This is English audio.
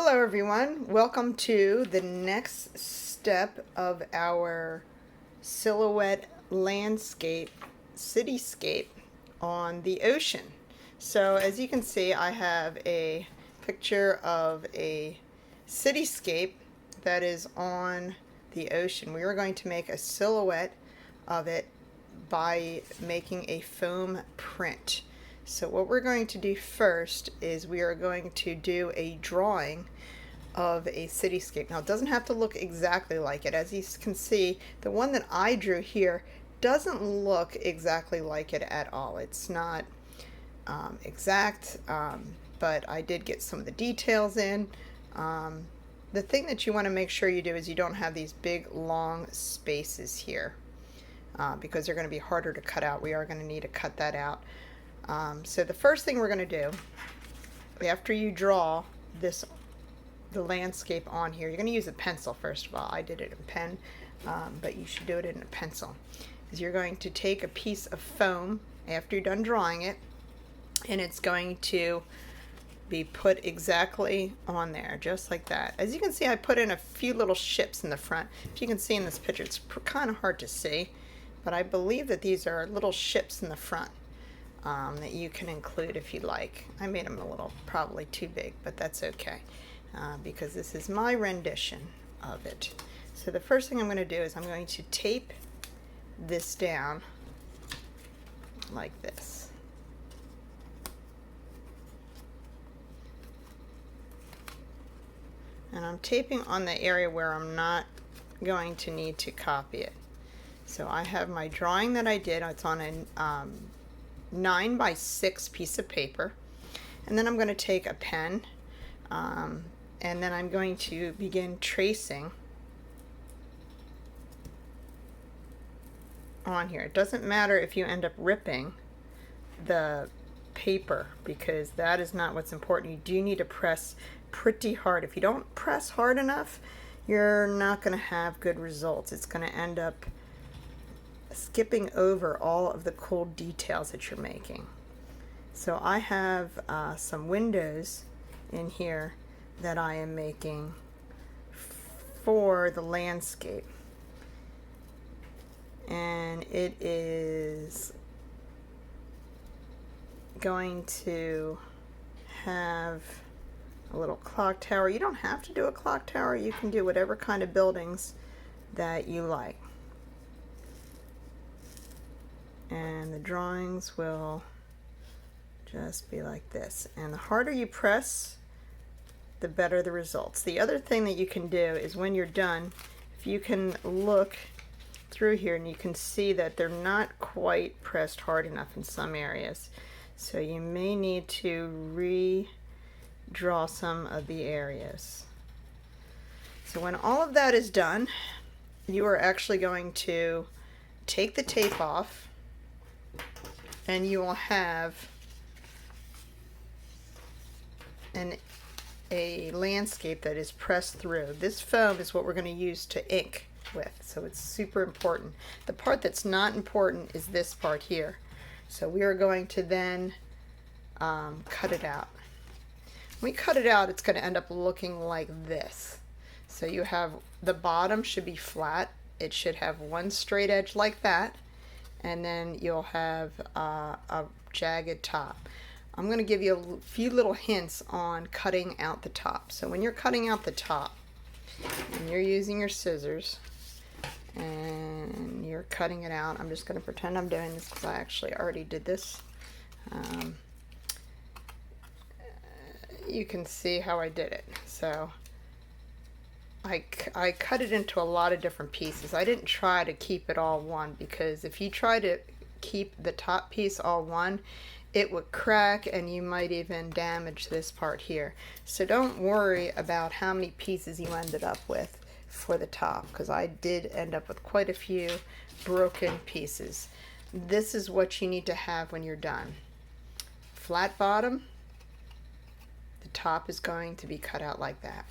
Hello everyone, welcome to the next step of our silhouette landscape cityscape on the ocean. So as you can see, I have a picture of a cityscape that is on the ocean. We are going to make a silhouette of it by making a foam print. So what we're going to do first is we are going to do a drawing of a cityscape. Now it doesn't have to look exactly like it. As you can see, the one that I drew here doesn't look exactly like it at all. It's not exact, but I did get some of the details in. The thing that you want to make sure you do is you don't have these big long spaces here because they're going to be harder to cut out. We are going to need to cut that out. So the first thing we're going to do, after you draw the landscape on here, you're going to use a pencil first of all. I did it in pen, but you should do it in a pencil. Is you're going to take a piece of foam after you're done drawing it, and it's going to be put exactly on there, just like that. As you can see, I put in a few little ships in the front. If you can see in this picture, it's kind of hard to see, but I believe that these are little ships in the front. That you can include if you like. I made them a little probably too big, but that's okay because this is my rendition of it. So the first thing I'm going to do is I'm going to tape this down like this. And I'm taping on the area where I'm not going to need to copy it. So I have my drawing that I did. It's on a 9x6 piece of paper, and then I'm going to take a pen and then I'm going to begin tracing on here. It doesn't matter if you end up ripping the paper because that is not what's important. You do need to press pretty hard. If you don't press hard enough, you're not going to have good results. It's going to end up skipping over all of the cool details that you're making. So I have some windows in here that I am making for the landscape, and it is going to have a little clock tower. You don't have to do a clock tower. You can do whatever kind of buildings that you like. And the drawings will just be like this. And the harder you press, the better the results. The other thing that you can do is when you're done, if you can look through here and you can see that they're not quite pressed hard enough in some areas. So you may need to redraw some of the areas. So when all of that is done, you are actually going to take the tape off, and you will have a landscape that is pressed through. This foam is what we're going to use to ink with, so it's super important. The part that's not important is this part here. So we are going to then cut it out. When we cut it out, it's going to end up looking like this. So you have the bottom should be flat. It should have one straight edge like that, and then you'll have a jagged top. I'm going to give you a few little hints on cutting out the top. So when you're cutting out the top, and you're using your scissors, and you're cutting it out, I'm just going to pretend I'm doing this because I actually already did this. You can see how I did it. So I cut it into a lot of different pieces. I didn't try to keep it all one, because if you try to keep the top piece all one, it would crack and you might even damage this part here. So don't worry about how many pieces you ended up with for the top, because I did end up with quite a few broken pieces. This is what you need to have when you're done. Flat bottom, the top is going to be cut out like that.